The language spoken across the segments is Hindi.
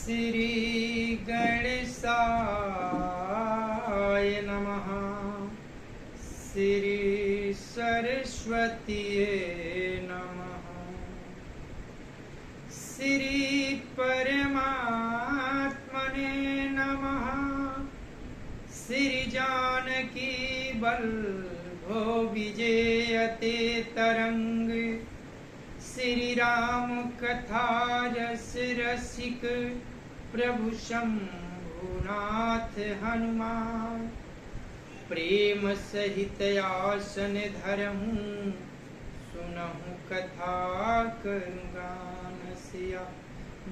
श्री गणेशाय नमः। श्री सरस्वतीये नमः। श्री परमात्मने नमः। श्री जानकी वल्लभो विजयते तरंग। श्री राम कथा रस रसिक प्रभु शंभुनाथ हनुमान। प्रेम सहित आसन धरहूँ सुनहु कथा करुगान। सिया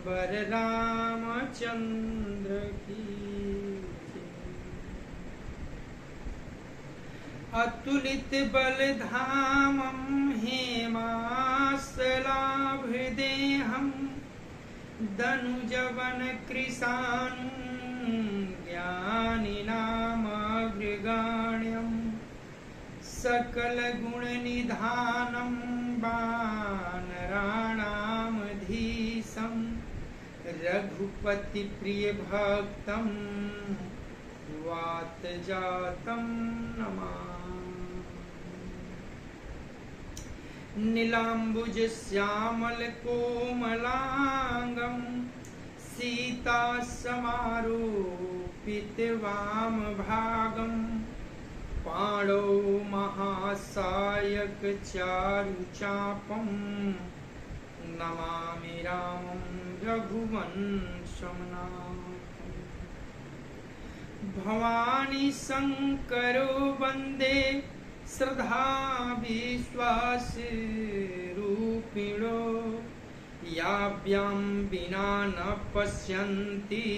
बर रामचंद्र की। अतुलित बलधामं हेमासलाभदेहं दनुजवन कृशानुं ज्ञानिनामग्रगण्यं सकलगुणनिधानं वानराणामधीशं रघुपतिप्रियभक्तं वातजातं नमामि। नीलाम्बुज श्यामल कोमलांगं सीता समारोपित वाम भागं। पाणौ महासायक चारुचापं नमामि रामं रघुवंशनाथं। भवानी शंकरो वंदे श्रद्धा विश्वास रूपिणो। याभ्यां विना न पश्यन्ति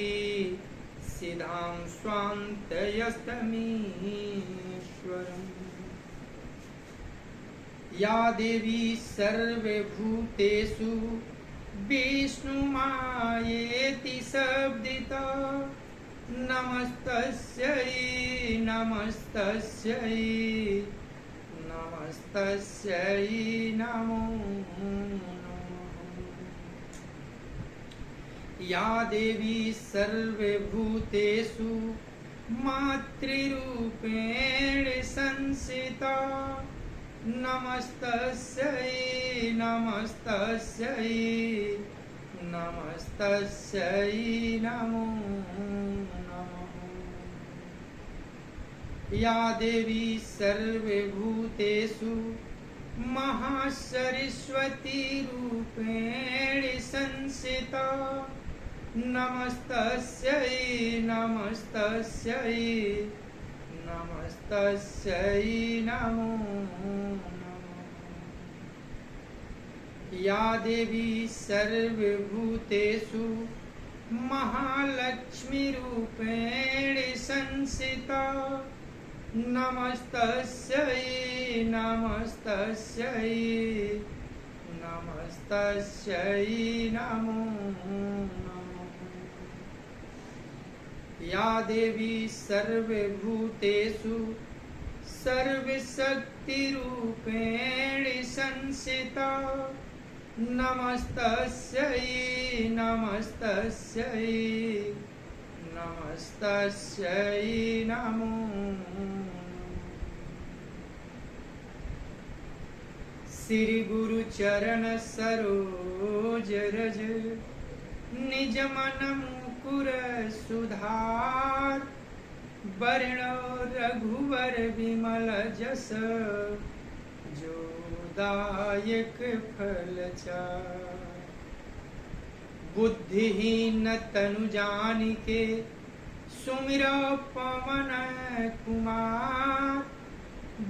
सिद्धां स्वान्तयस्तमीश्वरम्। या देवी सर्वभूतेषु विष्णुमायेति शब्दिता। नमस्तस्यै नमस्तस्यै नमस्तस्यै नमो नमः। या देवी सर्वभूतेषु मातृरूपेण संस्थिता। नमस्तस्यै नमस्तस्यै नमस्तस्यै नमो नमः। या देवी सर्वभूतेषु महासरस्वती रूपेण संस्थिता। नमस्तस्यै नमस्तस्यै नमस्तस्यै नमो नमः। या देवी सर्वभूतेषु महालक्ष्मी रूपेण संस्थिता। नमस्तस्यै नमस्तस्यै नमस्तस्यै नमो नमः। या देवी सर्वभूतेषु सर्वशक्तिरूपेण संस्थिता। नमस्तस्यै नमस्तस्यै नमस्तस्यै नमो श्री गुरु चरण सरोज रज निज मन मुकुर सुधार। वर्णो रघुवर विमल जस जो दायक फल चार। बुद्धिहीन तनु जानिके सुमिरो पवन कुमार।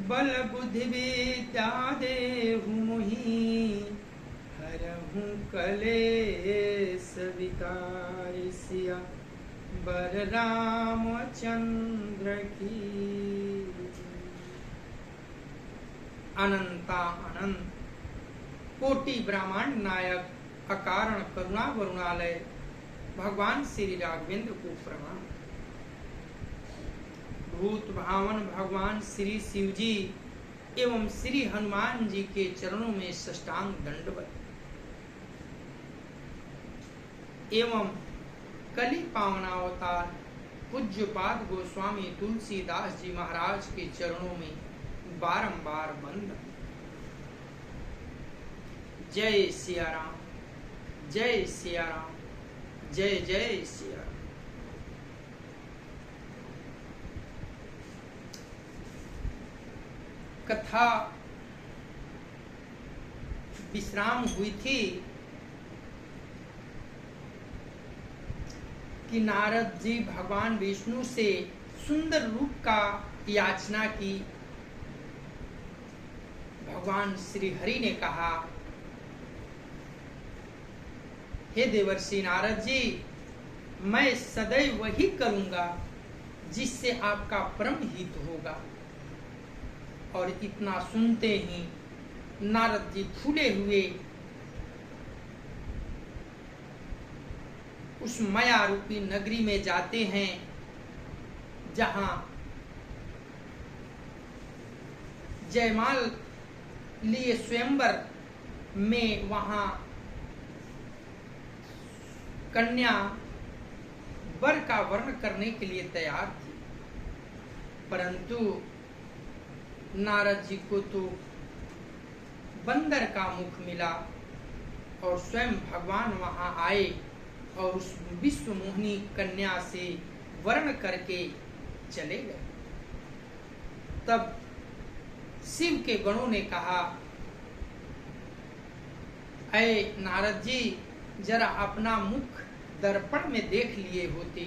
बल बुद्धि विद्या देहु मोहि हरहु कलेश विकार। सिया बर रामचंद्र की। अनंता अनंत कोटि ब्रह्मांड नायक अकारण करुणा वरुणालय भगवान श्री राघवेंद्र को प्रणाम। भूत भावन भगवान श्री शिव जी एवं श्री हनुमान जी के चरणों में साष्टांग दंडवत एवं कली पावनावतार पूज्यपाद गोस्वामी तुलसीदास जी महाराज के चरणों में बारंबार वंदन। जय सिया राम, जय सिया राम, जय जय सिया राम। कथा विश्राम हुई थी कि नारद जी भगवान विष्णु से सुंदर रूप का याचना की। भगवान श्री हरि ने कहा, हे देवर्षि नारद जी, मैं सदैव वही करूंगा जिससे आपका परम हित होगा। और इतना सुनते ही नारद जी फूले हुए उस माया रूपी नगरी में जाते हैं, जहां जयमाल लिए स्वयंवर में वहां कन्या वर का वर्ण करने के लिए तैयार थी। परंतु नारद जी को तो बंदर का मुख मिला और स्वयं भगवान वहां आए और उस विश्व मोहिनी कन्या से वर्ण करके चले गए। तब शिव के गणों ने कहा, अये नारद जी, जरा अपना मुख दर्पण में देख लिए होते।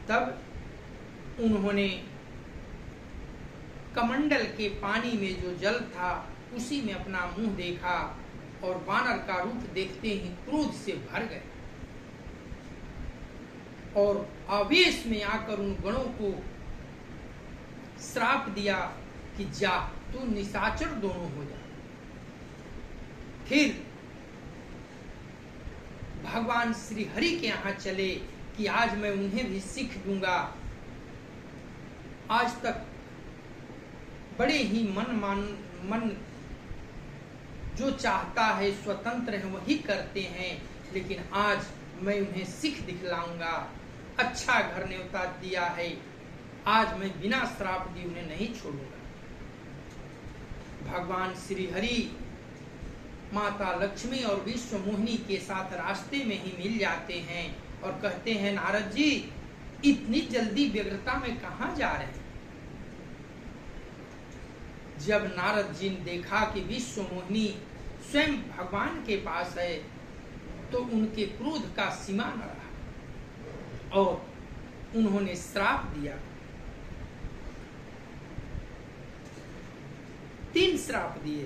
तब उन्होंने कमंडल के पानी में जो जल था उसी में अपना मुंह देखा और वानर का रूप देखते ही क्रोध से भर गए और आवेश में आकर उन गणों को श्राप दिया कि जा, तू निशाचर दोनों हो जा। फिर भगवान श्री हरि के यहाँ चले कि आज मैं उन्हें भी सीख दूंगा। आज तक बड़े ही मन जो चाहता है स्वतंत्र है वही करते हैं, लेकिन आज मैं उन्हें सीख दिखलाऊंगा। अच्छा घर न्योता दिया है, आज मैं बिना श्राप दिए उन्हें नहीं छोड़ूंगा। भगवान श्री हरि माता लक्ष्मी और विश्व मोहिनी के साथ रास्ते में ही मिल जाते हैं और कहते हैं, नारद जी, इतनी जल्दी व्यग्रता में कहां जा रहे हैं? जब नारद जी ने देखा कि विश्व मोहिनी स्वयं भगवान के पास है तो उनके क्रोध का सीमा न रहा और उन्होंने श्राप दिया। 3 श्राप दिए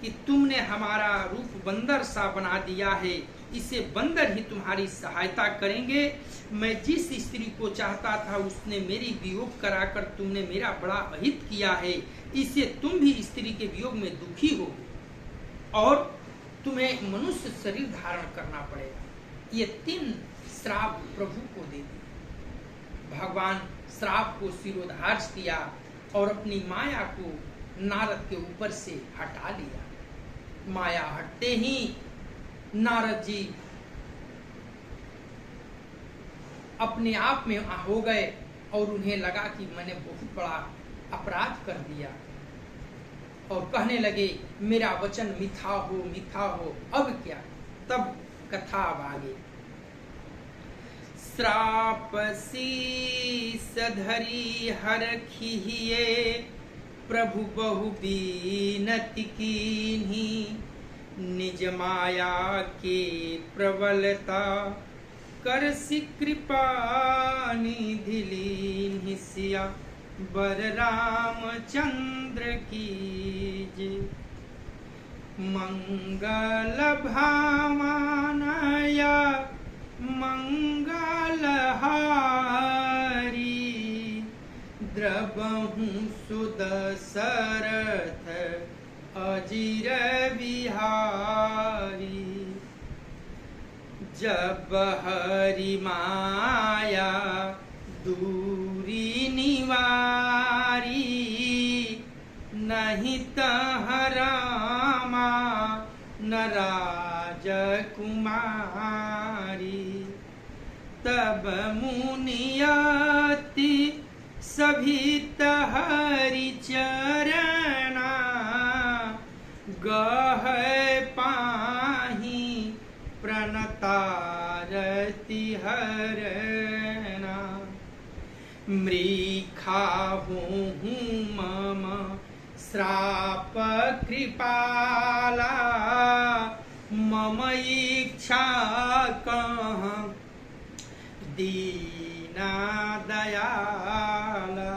कि तुमने हमारा रूप बंदर सा बना दिया है, इसे बंदर ही तुम्हारी सहायता करेंगे। मैं जिस स्त्री को चाहता था उसने मेरी वियोग कराकर तुमने मेरा बड़ा अहित किया है, इसे तुम भी स्त्री के वियोग में दुखी हो और तुम्हें मनुष्य शरीर धारण करना पड़ेगा। ये 3 श्राप प्रभु को दे दिए। भगवान श्राप को शिरोधार्य किया और अपनी माया को नारद के ऊपर से हटा लिया। माया हटते ही नारद जी अपने आप में हो गए और उन्हें लगा कि मैंने बहुत बड़ा अपराध कर दिया और कहने लगे, मेरा वचन मिथ्या हो, मिथ्या हो, अब क्या? तब कथा अब आगे। श्राप शीस धरी हरखिए, प्रभु बहु बीनति कीन्ही, निज माया के प्रबलता करसि कृपा निधि लीन्हि सिया बर रामचंद्र कीजे। मंगल भामानया मंगल हारी, द्रबहु सुदशरथ अजिर बिहारी। जब हरि माया दूरी निवारी, नहीं तहरामा न राजकुमारी। तब मुनियति सभित हरि चरणा, गह पाही प्रणतारति हरणा। मृखा हूँ मम श्राप कृपाला, मम इच्छा कहाँ दीना दयाला।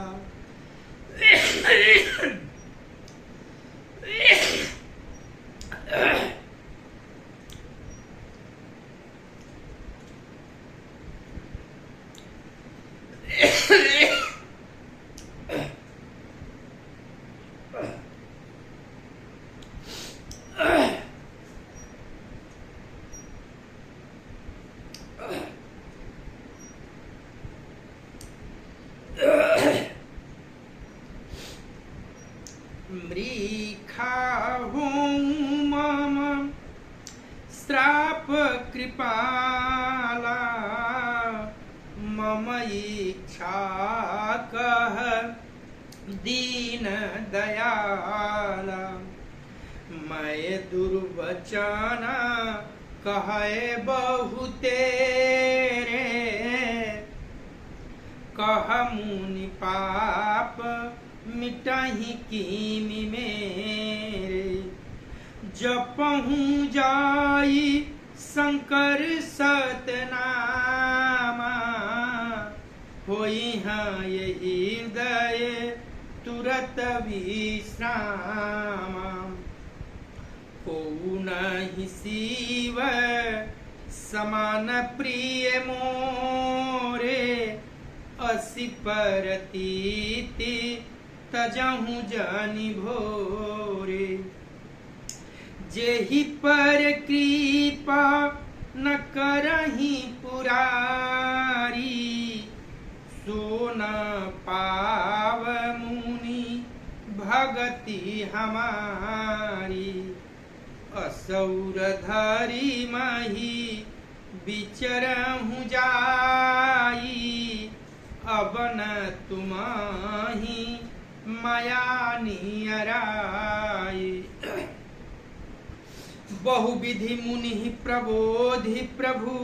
मृखा हूँ मम श्राप कृपाला, मम इच्छा कह दीन दयाला। मैं दुर्वचन कहे बहु तेरे, कह मुनि पाप मिटहि कीमि मेरे। जपहूँ जाई शंकर सतनामा, होई हाँ यही हृदय तुरत विश्रामा। को नहीं शिव समान प्रिय मोरे, असि परतीति तजहूँ जानि भोरे। जेहि पर कृपा न करहि पुरारी, सो न पाव मुनि भगति हमारी। असौर धरि मही विचरहूँ जाई, अब न तुम्हाही माया नियराई। बहुविधि मुनि प्रबोधि प्रभु,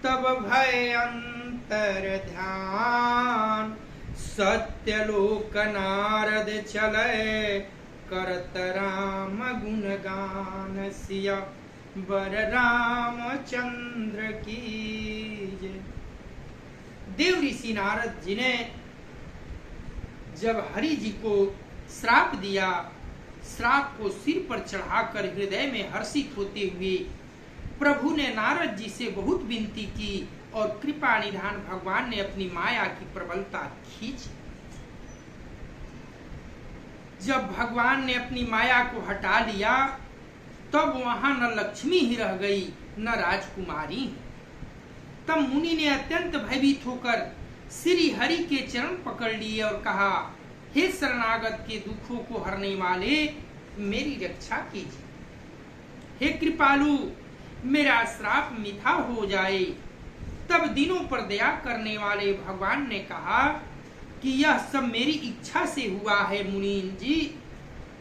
तब भय अंतर ध्यान। सत्यलोक नारद चले, करत राम गुणगान। सिया बर रामचंद्र की जय। देव ऋषि नारद जी ने जब हरि जी को श्राप दिया, श्राप को सिर पर चढ़ाकर हृदय में हर्षित होते हुए प्रभु ने नारद जी से बहुत विनती की और कृपा निधान भगवान ने अपनी माया की प्रबलता खींची। जब भगवान ने अपनी माया को हटा लिया, तब वहां न लक्ष्मी ही रह गई न राजकुमारी। तब मुनि ने अत्यंत भयभीत होकर श्री हरि के चरण पकड़ लिए और कहा, हे शरणागत के दुखों को हरने वाले, मेरी रक्षा कीजिए। हे कृपालु, मेरा श्राप मिथा हो जाए। तब दिनों पर दया करने वाले भगवान ने कहा कि यह सब मेरी इच्छा से हुआ है मुनीन जी।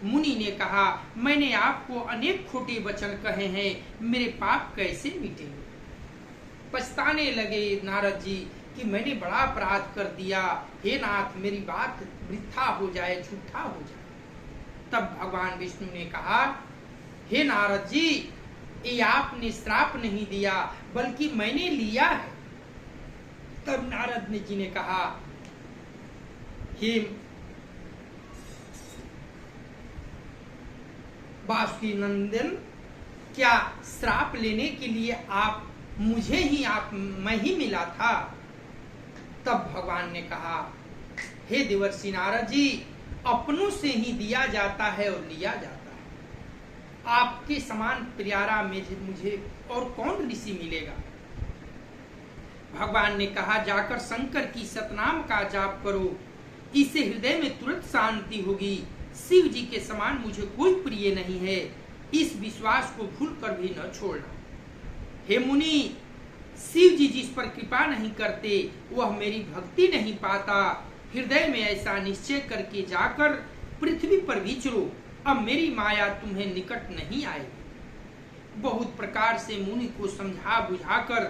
मुनि ने कहा, मैंने आपको अनेक खोटे वचन कहे हैं, मेरे पाप कैसे मिटेंगे। पछताने लगे नारद जी कि मैंने बड़ा अपराध कर दिया। हे नाथ, मेरी बात वृथा हो जाए, झूठा हो जाए। तब भगवान विष्णु ने कहा, हे नारद जी, ये आपने श्राप नहीं दिया बल्कि मैंने लिया है। तब नारद जी ने कहा, हे वासुकी नंदन, क्या श्राप लेने के लिए आप मैं ही मिला था। तब भगवान ने कहा, हे देवर्षि नारद जी, अपनों से ही दिया जाता है और लिया जाता है। आपके समान प्यारा मुझे और कौन ऋषि मिलेगा। भगवान ने कहा, जाकर शंकर की सतनाम का जाप करो, इससे हृदय में तुरंत शांति होगी। शिव जी के समान मुझे कोई प्रिय नहीं है, इस विश्वास को भूल कर भी न छोड़ना। हे मुनि, शिव जी जिस पर कृपा नहीं करते वह मेरी भक्ति नहीं पाता। हृदय में ऐसा निश्चय करके जाकर पृथ्वी पर विचरो, अब मेरी माया तुम्हें निकट नहीं आएगी। बहुत प्रकार से मुनि को समझा बुझाकर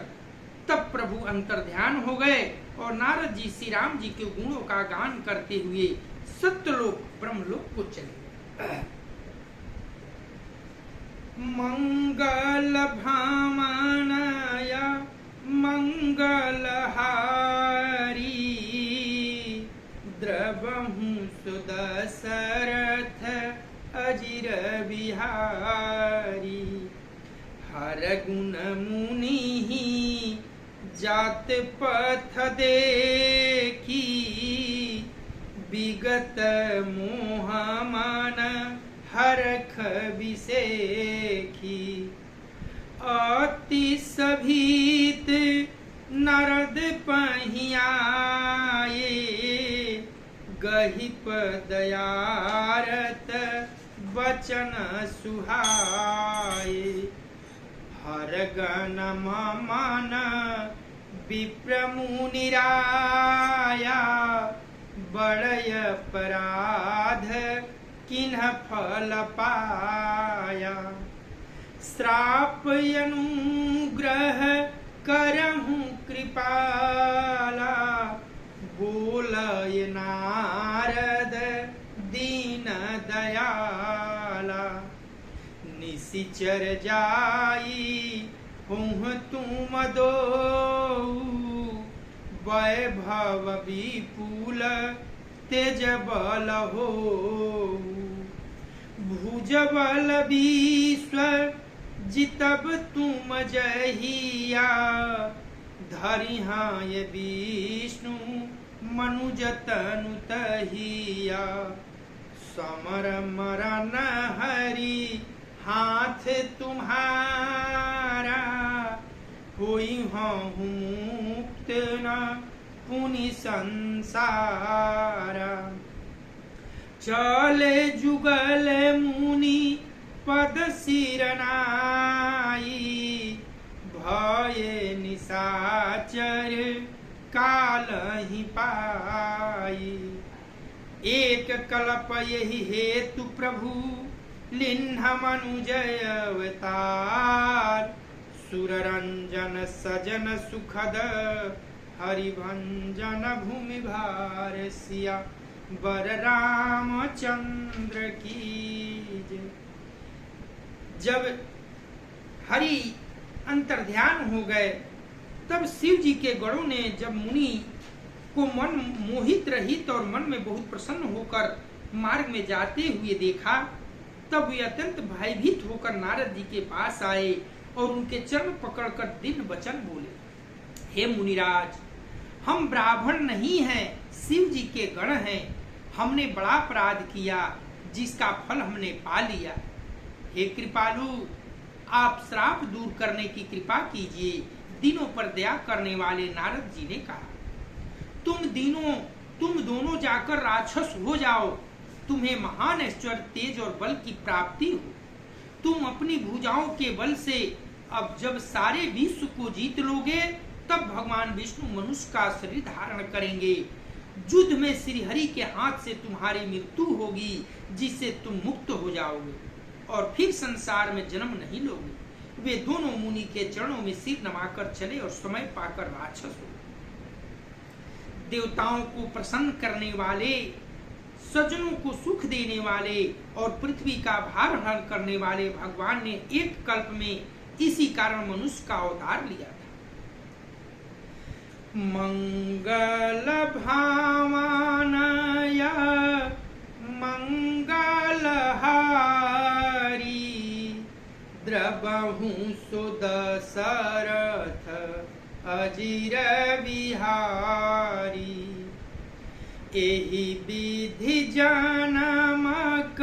तब प्रभु अंतर्ध्यान हो गए और नारद जी श्री राम जी के गुणों का गान करते हुए सत्यलोक ब्रह्मलोक को चले। मंगल भामानाय मंगलहारी द्रवहु सुदशरथ अजिर बिहारी हर गुण मुनि जात पथ देखी विगत मोह मन हरख बिसेखी अति सभीत नरद पहियाए गहिप दयारत वचन सुहाए हर गण मन विप्र मुनिराया बड़य अपराध किन्ह फल पाया श्राप अनुग्रह करहु कृपाला बोलय नारद दीन दयाला निशिचर जाई हुँ तुम दो वैभव विपुल तेज बल हो भुज बल विश्व जितब तुम जहिया धरिहाय विष्णु मनुज तनु तहिया समर मरन हरि हाथ तुम्हारा होई हूँ मुक्त न पुनि संसारा चले जुगल मुनि पद सिरनाई भय निशाचर काल ही पाई एक कल्प यही हेतु प्रभु लिन्ह मनुजय अवतार सुररंजन सजन सुखद हरिभंजन भूमि भार सिया बर रामचंद्र की जय। जब हरि अंतर्ध्यान हो गए तब शिव जी के गणों ने जब मुनि को मन मोहित रहित और मन में बहुत प्रसन्न होकर मार्ग में जाते हुए देखा तब वे अत्यंत भयभीत होकर नारद जी के पास आए और उनके चरण पकड़कर दिव्य वचन बोले, हे मुनिराज, हम ब्राह्मण नहीं हैं, शिव जी के गण हैं। हमने बड़ा अपराध किया जिसका फल हमने पा लिया। हे कृपालु, आप श्राप दूर करने की कृपा कीजिए। दीनों पर दया करने वाले नारद जी ने कहा, तुम दोनों जाकर राक्षस हो जाओ, तुम्हें महान ऐश्वर्य तेज और बल की प्राप्ति हो। तुम अपनी भुजाओं के बल से अब जब सारे विश्व को जीत लोगे तब भगवान विष्णु मनुष्य का शरीर धारण करेंगे। युद्ध में श्री हरि के हाथ से तुम्हारी मृत्यु होगी जिससे तुम मुक्त हो जाओगे और फिर संसार में जन्म नहीं लोगे। वे दोनों मुनि के चरणों में सिर नमाकर चले और समय पाकर राक्षस हो। देवताओं को प्रसन्न करने वाले, सज्जनों को सुख देने वाले और पृथ्वी का भार हरण करने वाले भगवान ने एक कल्प में इसी कारण मनुष्य का अवतार लिया था। मंगल भावनया मंगलहारी द्रवहु सुदशरथ अजिर बिहारी एहि विधि जनमक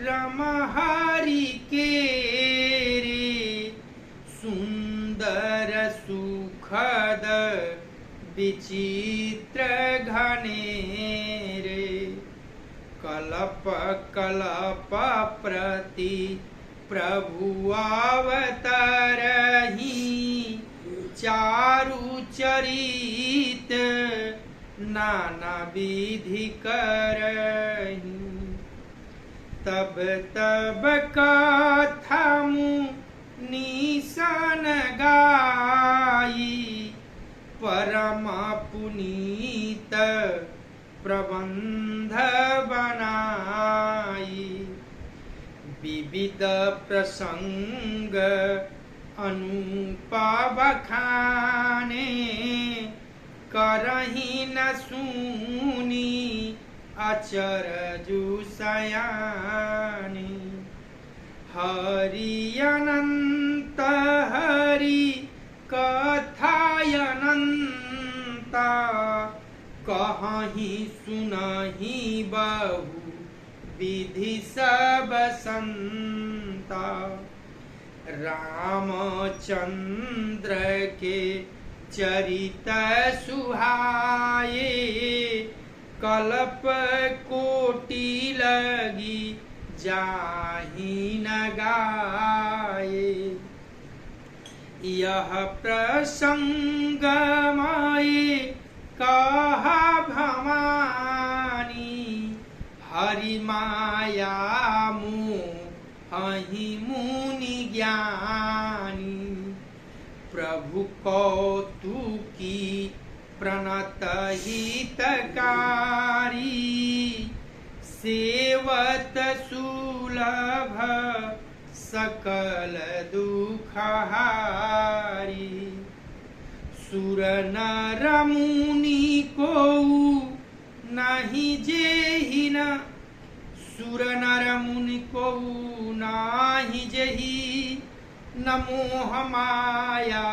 रमहारी के रे सुंदर सुखद विचित्र घने रे कलप कलप प्रति प्रभु अवतरहि चारु चरित नाना विधि करहि। तब तब कथा मुनि सन गाई परम पुनीत प्रबंध बनाई। विविध प्रसंग अनुपा बखाने करहि न सुनी अचरजु सयानी। हरि अनंत हरि कथायनंता कहहि सुनहि बहु विधि सब संता। रामचंद्र के चरित सुहाए कल्प कोटि लगी जाहि न गाए। यह प्रसंग माये कहा भवानी हरि माया मोहि मुनि ज्ञानी। प्रभु कौतुकी प्रणत हितकारी सेवत सुलभ सकल दुख हारी। सुर नर मुनि को नहीं जेहि न सुर नर मुनि को नाही जेहि न मोह माया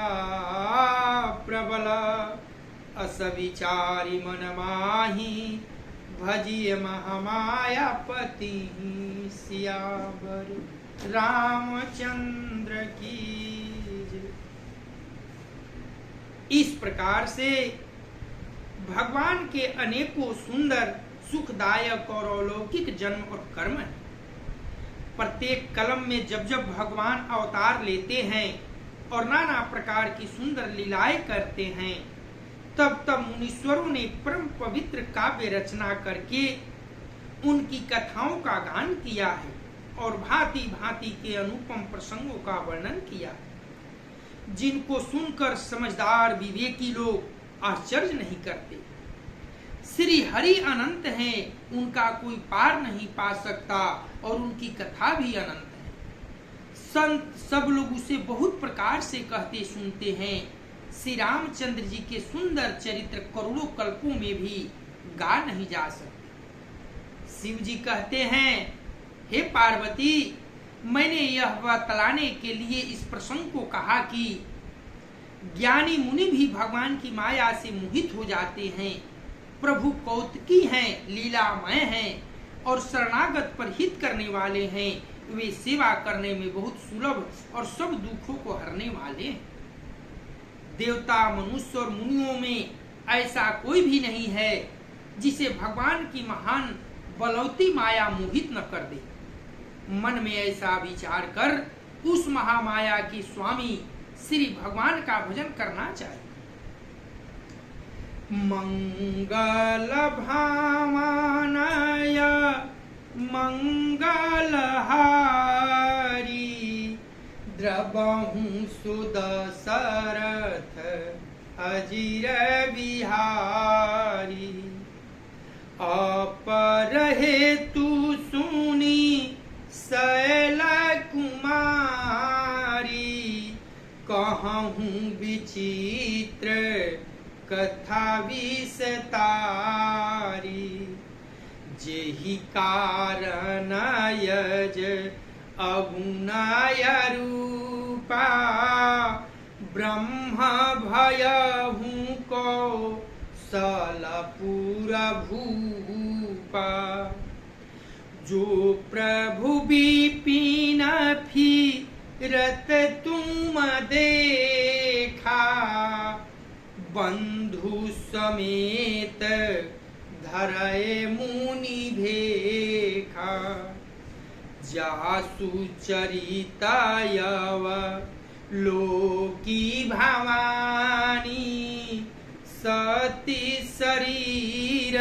प्रबल। अस विचारी मन माही भजिय महामाया पति। सियावर रामचंद्र की जय। इस प्रकार से भगवान के अनेकों सुंदर सुखदायक और अलौकिक जन्म और कर्म है। प्रत्येक कलम में जब जब भगवान अवतार लेते हैं और नाना प्रकार की सुंदर लीलाएं करते हैं, तब तब मुनीश्वरों ने परम पवित्र काव्य रचना करके उनकी कथाओं का गान किया है और भांति भांति के अनुपम प्रसंगों का वर्णन किया, जिनको सुनकर समझदार विवेकी लोग आश्चर्य नहीं करते। श्री हरि अनंत हैं, उनका कोई पार नहीं पा सकता और उनकी कथा भी अनंत है। संत सब लोग उसे बहुत प्रकार से कहते सुनते हैं। श्री रामचंद्र जी के सुंदर चरित्र करोड़ों कल्पों में भी गा नहीं जा सकते। शिव जी कहते हैं, हे पार्वती, मैंने यह बतलाने के लिए इस प्रसंग को कहा कि ज्ञानी मुनि भी भगवान की माया से मोहित हो जाते हैं। प्रभु कौतुकी हैं, लीलामय हैं और शरणागत पर हित करने वाले हैं। वे सेवा करने में बहुत सुलभ और सब दुखों को हरने वाले हैं। देवता, मनुष्य और मुनियों में ऐसा कोई भी नहीं है जिसे भगवान की महान बलौती माया मोहित न कर दे। मन में ऐसा विचार कर उस महामाया की स्वामी श्री भगवान का भजन करना चाहिए। मंगल भामानय मंगलहारी द्रवहु सुदशरथ अजिर बिहारी। अपर हेतु सुनी शैल कुमारी कहूँ विचित्र कथा विस्तारी। जेहि कारण यज अगुणाय रूपा ब्रह्म भयहु कौशलपुर भूपा। जो प्रभु विपिन फिरत तुम देखा बंधु समेत धरय मुनि भेखा। जासु चरितायव लोकी भवानी सती शरीर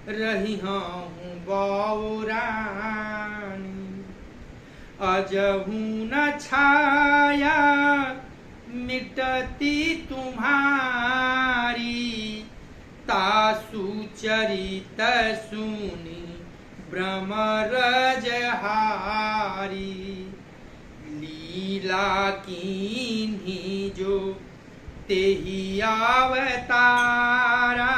रही हूँ बौरानी। अजहू न छाया मिटती तुम्हारी, तासु चरित सुनी ब्रह्मरजहारी। लीला कीन्ही जो तेहि अवतारा,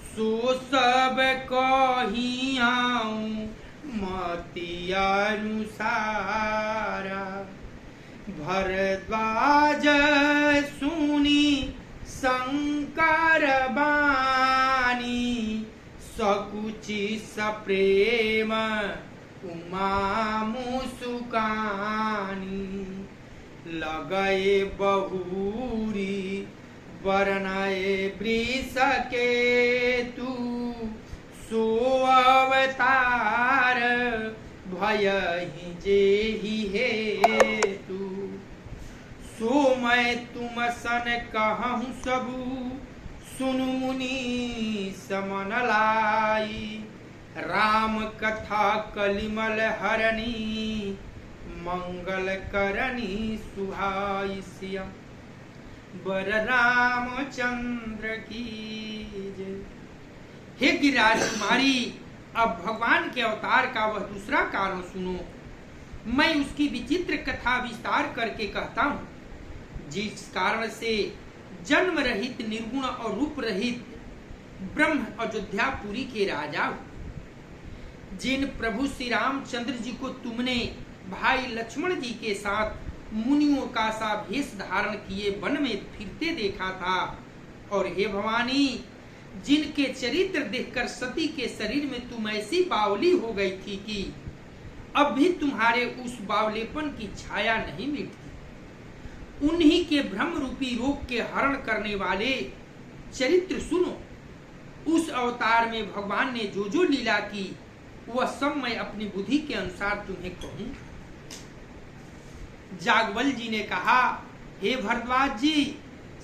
सो सब कहियाऊँ मति अनुसारा। भरद्वाज सुनी शंकर बानी, सकुचि सप्रेम उमा मुसुकानी। लगए बहुरी वरनए वृष केतु, सो अवतार भयहि जेहि हेतु। सो मैं तुम सन कहूँ सबु, सुनु मुनि समन लाई। राम कथा कलिमल हरणी, मंगल करनी सुहाई। सिया बर रामचंद्र की जय। हे गिरिराज कुमारी, अब भगवान के अवतार का वह दूसरा कारण सुनो। मैं उसकी विचित्र कथा विस्तार करके कहता हूँ, जिस कारण से जन्म रहित निर्गुण और रूप रहित ब्रह्म अयोध्यापुरी के राजा, जिन प्रभु श्री रामचंद्र जी को तुमने भाई लक्ष्मण जी के साथ मुनियों का सा भेष धारण किए वन में फिरते देखा था, और हे भवानी, जिनके चरित्र देखकर सती के शरीर में तुम ऐसी बावली हो गई थी कि अब भी तुम्हारे उस बावलेपन की छाया नहीं मिटती। उन्हीं के भ्रम रूपी रोग के हरण करने वाले चरित्र सुनो। उस अवतार में भगवान ने जो जो लीला की, वह सब मैं अपनी बुद्धि के अनुसार तुम्हें कहूं। जागवल जी ने कहा, हे भरद्वाज जी,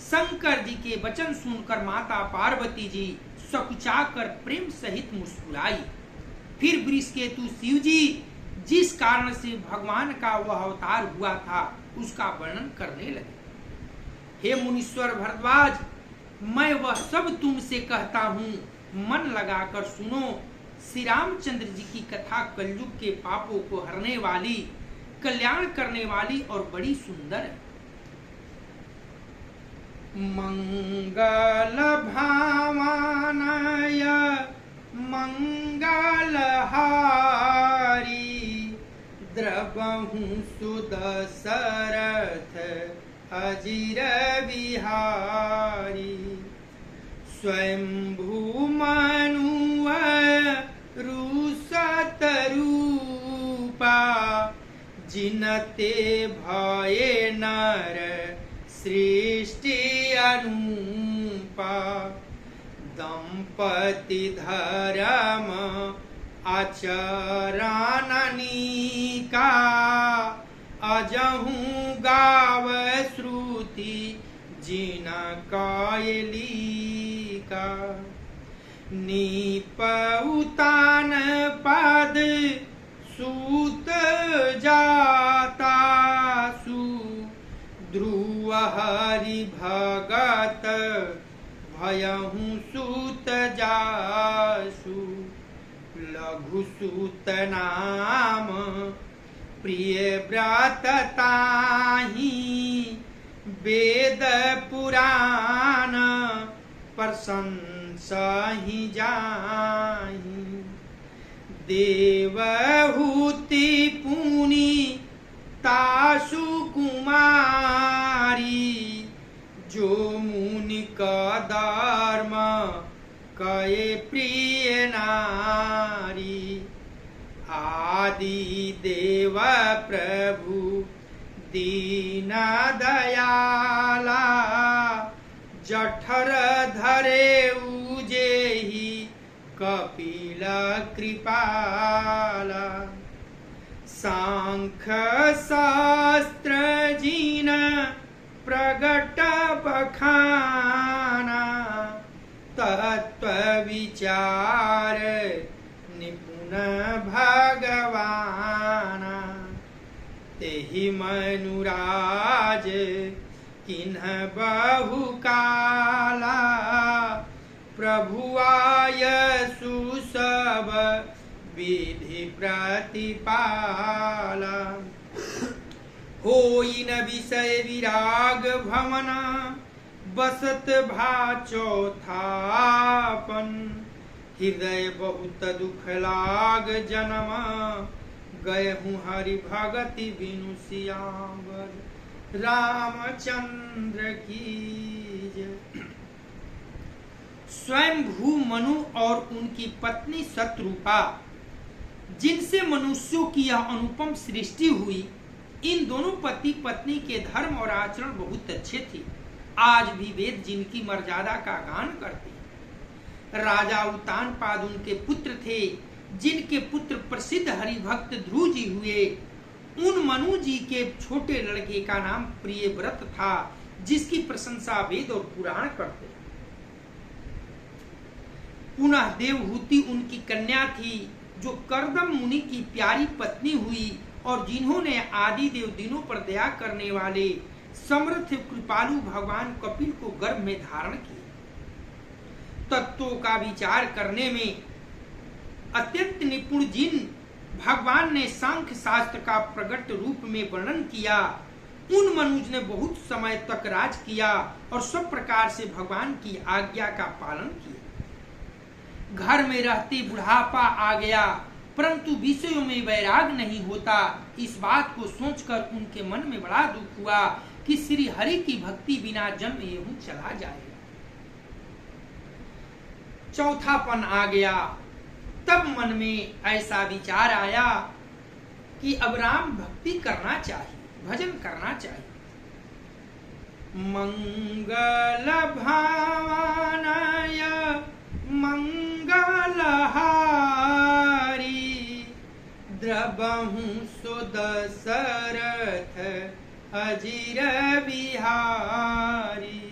शंकर जी के वचन सुनकर माता पार्वती जी सकुचाकर प्रेम सहित मुस्कुराई। फिर वृषकेतु शिव जी जिस कारण से भगवान का वह अवतार हुआ था, उसका वर्णन करने लगे। हे मुनीश्वर भरद्वाज, मैं वह सब तुमसे कहता हूँ, मन लगाकर सुनो। श्री रामचंद्र जी की कथा कलयुग के पापों को हरने वाली, कल्याण करने वाली और बड़ी सुंदर है। मंगल भावनय मंगलहारी, द्रवहु सुदशरथ अजिर बिहारी। स्वयंभू मनुआ रूसत रूपा, जिनते भये नर सृष्टि अनुपा। दंपति धर्म आचरणनिका, अजहू गाव श्रुति जिन कायलिका। नीपउतान पद सूत जातासु, ध्रुव हरि भगत भयहु सूत जासु। लघु सूत नाम प्रिय व्रत ताहि, वेद पुराण प्रशंसहि जाहि। देवहूति पुनि तासु कुमारी, जो मुनि का धर्म कये प्रिय नारी। आदि देव प्रभु दीन दयाला, जठर धरे उजेहि कपिल कृपाला। सांख्य शास्त्र जिन प्रगट बखाना, तत्व विचार निपुण भगवाना। तेहि मनुराज किन्ह बहु काला, प्रभु आयसु सब विधि प्रतिपाला। होई न विषय विराग भवना, बसत भा चौथापन। हृदय बहुत दुख लाग जन्म, गए हूँ हरि भगति बिनु सियावर। रामचंद्र की जय। स्वयंभू मनु और उनकी पत्नी शत्रुपा, जिनसे मनुष्यों की यह अनुपम सृष्टि हुई, इन दोनों पति पत्नी के धर्म और आचरण बहुत अच्छे थे। आज भी वेद जिनकी मर्यादा का गान करते हैं। राजा उत्तानपाद उनके पुत्र थे, जिनके पुत्र प्रसिद्ध हरिभक्त ध्रुव जी हुए। उन मनु जी के छोटे लड़के का नाम प्रियव्रत था, जिसकी प्रशंसा वेद और पुराण करते हैं। पुनः देवहूति उनकी कन्या थी, जो करदम मुनि की प्यारी पत्नी हुई और जिन्होंने आदि देव दिनों पर दया करने वाले समर्थ कृपालु भगवान कपिल को गर्भ में धारण किया। तत्वों का विचार करने में अत्यंत निपुण जिन भगवान ने सांख्य शास्त्र का प्रकट रूप में वर्णन किया, उन मनुज ने बहुत समय तक राज किया और सब प्रकार से भगवान की आज्ञा का पालन किया। घर में रहते बुढ़ापा आ गया, परंतु विषयों में वैराग नहीं होता। इस बात को सोचकर उनके मन में बड़ा दुख हुआ कि श्री हरि की भक्ति बिना जन्म यूं चला जाएगा। चौथापन आ गया। तब मन में ऐसा विचार आया कि अब राम भक्ति करना चाहिए, भजन करना चाहिए। मंगल भावनाय मंगलहारी, द्रबहु सो दशरथ अजिर बिहारी।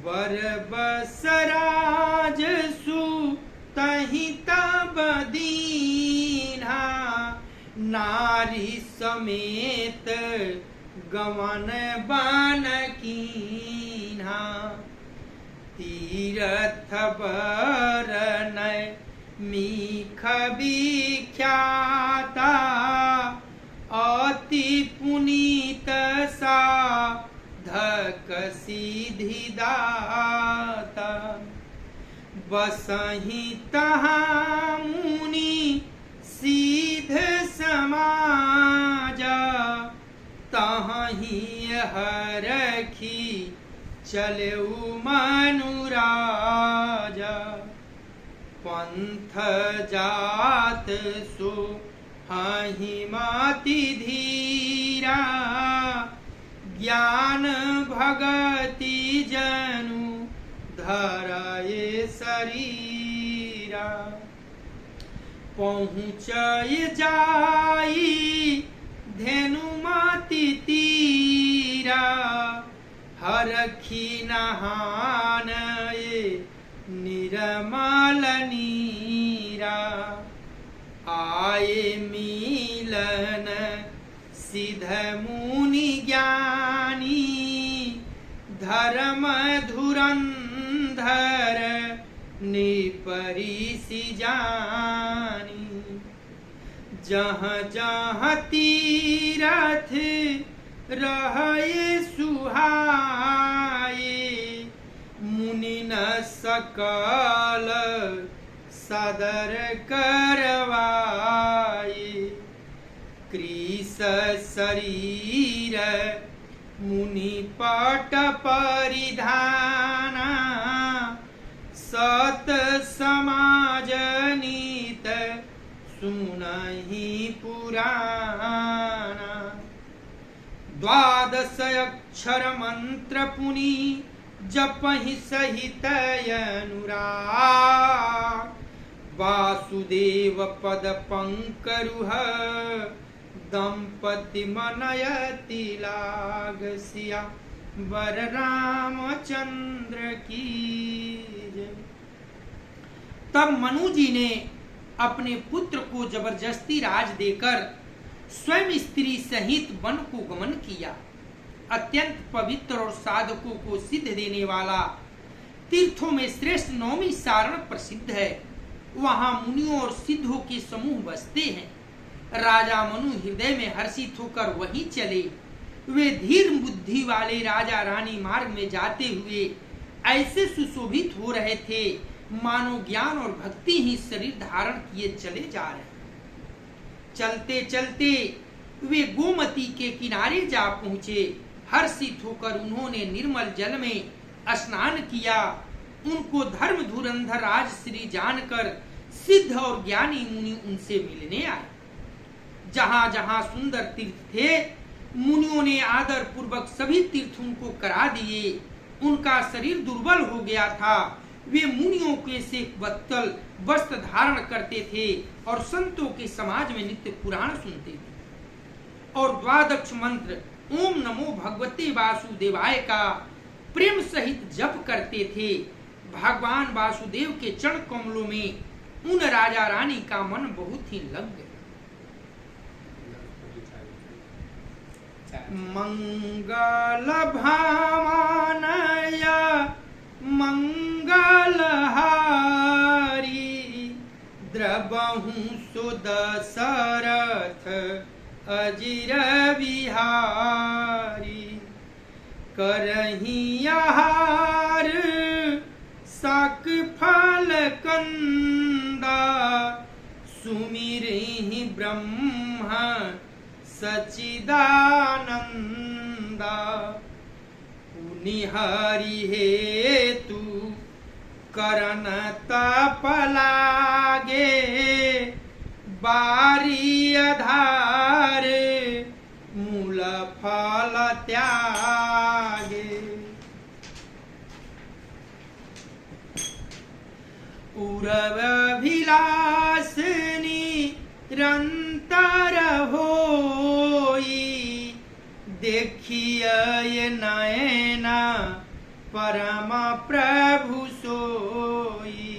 वर बसराज सुतहि तब दीन्हा, नारी समेत गवन बन कीन्हा। तीरथ बरन मीख विख्याता, अति पुनीत साधक सिद्धि दाता। बसहि तहाँ मुनि सिद्ध समाजा, तहीं हरखी चलेउ मनुराजा। पंथ जात सो हहि मति धीरा, ज्ञान भगति जनु धराए शरीरा। पहुँचय जाई धेनुमति तीरा, हरखी नहान निर्मल नीरा। आए मिलन सिद्ध मुनि ज्ञानी, धर्म धुरंधर निपरिसि जानी। जहाँ जहाँ तीरथ रहे सुहाए, मुनि न सकल सदर करवाए। कृष शरीर मुनि पट परिधाना, सत समाज नीत सुनहि पुराना। द्वादश अक्षर मंत्र पुनि जपहि सहित अनुराग। वासुदेव पद पंकरुह दंपति मनयति लागसिया वर रामचंद्र की जय। तब मनु जी ने अपने पुत्र को जबरदस्ती राज देकर स्वयं स्त्री सहित वन को गमन किया। अत्यंत पवित्र और साधकों को सिद्ध देने वाला तीर्थों में श्रेष्ठ नौमी सारण प्रसिद्ध है। वहां मुनियों और सिद्धों के समूह बसते हैं। राजा मनु हृदय में हर्षित होकर वहीं चले। वे धीर बुद्धि वाले राजा रानी मार्ग में जाते हुए ऐसे सुशोभित हो रहे थे मानो ज्ञान और भक्ति ही शरीर धारण किए चले जा रहे। चलते चलते वे गोमती के किनारे जा पहुंचे। हर्षित होकर उन्होंने निर्मल जल में स्नान किया। उनको धर्म धुरंधर राजश्री जानकर सिद्ध और ज्ञानी मुनि उनसे मिलने आए। जहां जहां सुंदर तीर्थ थे मुनियों ने आदर पूर्वक सभी तीर्थ उनको करा दिए। उनका शरीर दुर्बल हो गया था। वे मुनियों के से वत्सल वस्त्र धारण करते थे और संतों के समाज में नित्य पुराण सुनते थे और द्वादश मंत्र ओम नमो भगवते वासुदेवाय का प्रेम सहित जप करते थे। भगवान वासुदेव के चरण कमलों में उन राजा रानी का मन बहुत ही लग गया। मंगल भामानय मंगलहारी द्रबहु सुदशरथ अजिर बिहारी करहि आहार साक फल कंदा सुमिरहि ब्रह्म सच्चिदानंदा पुनिहरि हेतु करन तप लागे बारी आधार मूल फल त्यागे पूरब अभिलाष निरंतर होई देखिए नयन परम प्रभु सोई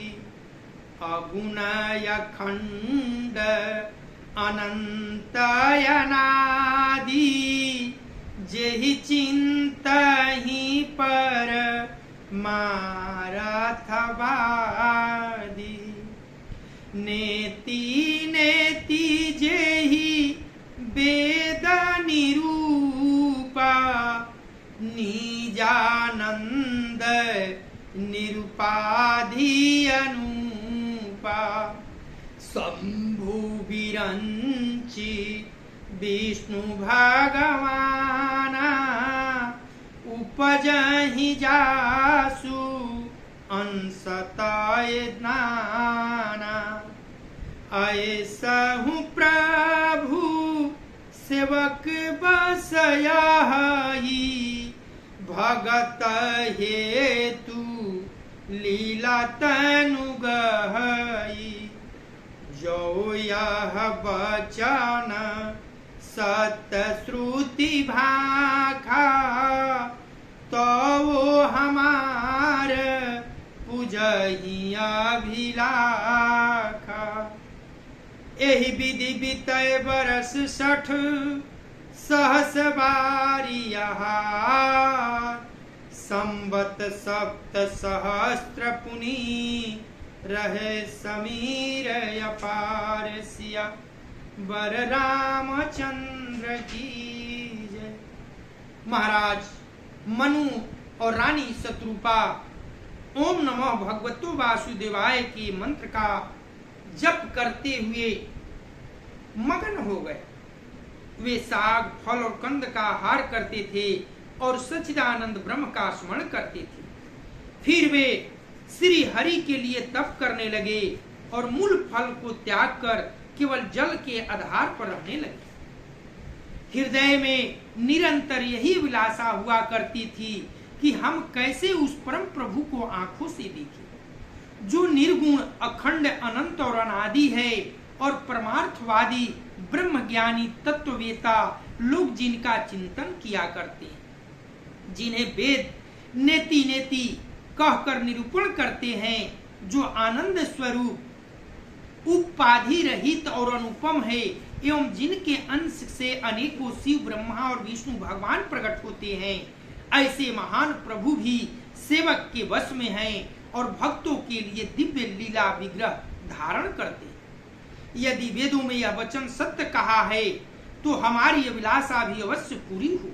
अगुणय खंड अनंत अनादि जेहि चिंतहि पर मारथवादी नेति नेति जेहि वेद निरूपा निजानंद निरुपाधि अनुपा शंभु विरंचि विष्णु भगवान उपजहि जासु अंसतय ज्ञाना ऐसहु प्रभु सेवक बसयाहि भगत हेतु लीला तनु गहई जो यह बचन सत्य श्रुति भाखा तो वो हमार पूजहि अभिलाखा एहि विधि बीतय बरस 60 सहस बारिया संवत सप्त सहस्त्र पुनि रहे समीर अपार सिया वर रामचंद्र की जय। महाराज मनु और रानी शत्रुपा ओम नमः भगवतो वासुदेवाय के मंत्र का जप करते हुए मगन हो गए। वे साग फल और कंद का आहार करते थे और सच्चिदानंद ब्रह्म का स्मरण करते थे। फिर वे श्री हरि के लिए तप करने लगे और मूल फल को त्याग कर केवल जल के आधार पर रहने लगे। हृदय में निरंतर यही विलासा हुआ करती थी कि हम कैसे उस परम प्रभु को आंखों से देखें जो निर्गुण अखंड अनंत और अनादि है और परमार्थवादी ब्रह्मज्ञानी तत्ववेता लोग जिनका चिंतन किया करते हैं, जिन्हें वेद नेति नेति कहकर निरूपण करते हैं, जो आनंद स्वरूप उपाधि रहित और अनुपम है, एवं जिनके अंश से अनेकों शिव ब्रह्मा और विष्णु भगवान प्रकट होते हैं, ऐसे महान प्रभु भी सेवक के वश में हैं और भक्तों के लिए दिव्य लीला विग्रह धारण करते हैं। यदि वेदों में यह वचन सत्य कहा है तो हमारी अभिलाषा भी अवश्य पूरी हो।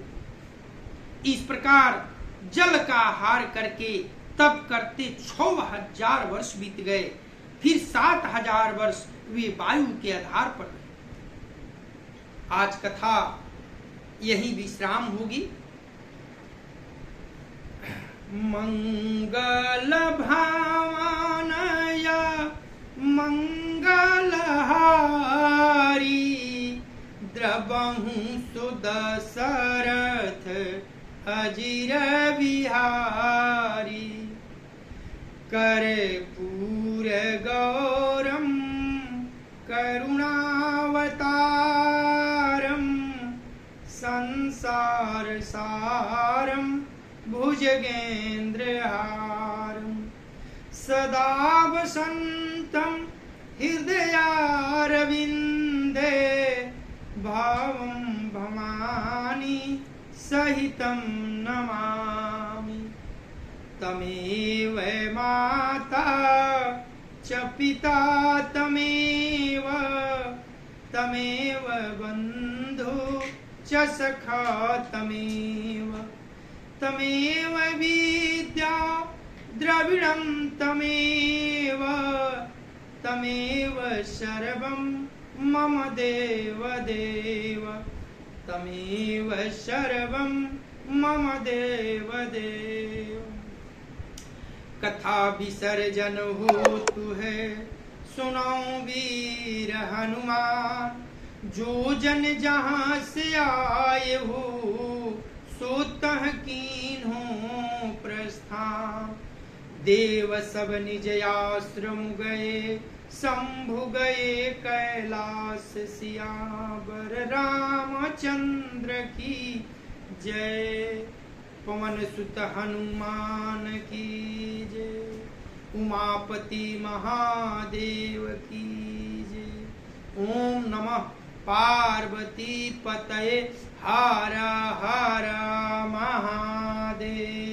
इस प्रकार जल का आहार करके तब करते 6000 वर्ष बीत गए, फिर 7000 वर्ष वे वायु के आधार पर रहे। आज कथा यही विश्राम होगी। मंगल भावनया मंगलहारी द्रवहु सुदशरथ अजिर बिहारी कर्पूर गौरम करुणावतारम संसार सारम भुजगेन्द्रहारम सदा वसन्तं हृदयारविन्दे भावं भवानी सहितं नमामि। तमेव माता च पिता तमेव बन्धु च सखा तमेव विद्या द्रविणं तमेव सर्वं मम देव तमेव सर्वं मम देव। कथा विसर्जन होतु है सुनो वीर हनुमान, जो जन जहाँ से आए हो सो तह कीन्हो प्रस्थान। देव सब निज आश्रम गए, शंभु गए कैलाश, सियावर रामचंद्र की जय। पवन सुत हनुमान की जय। उमापति महादेव की जय। ओम नमः पार्वती पतये हर हर महादेव।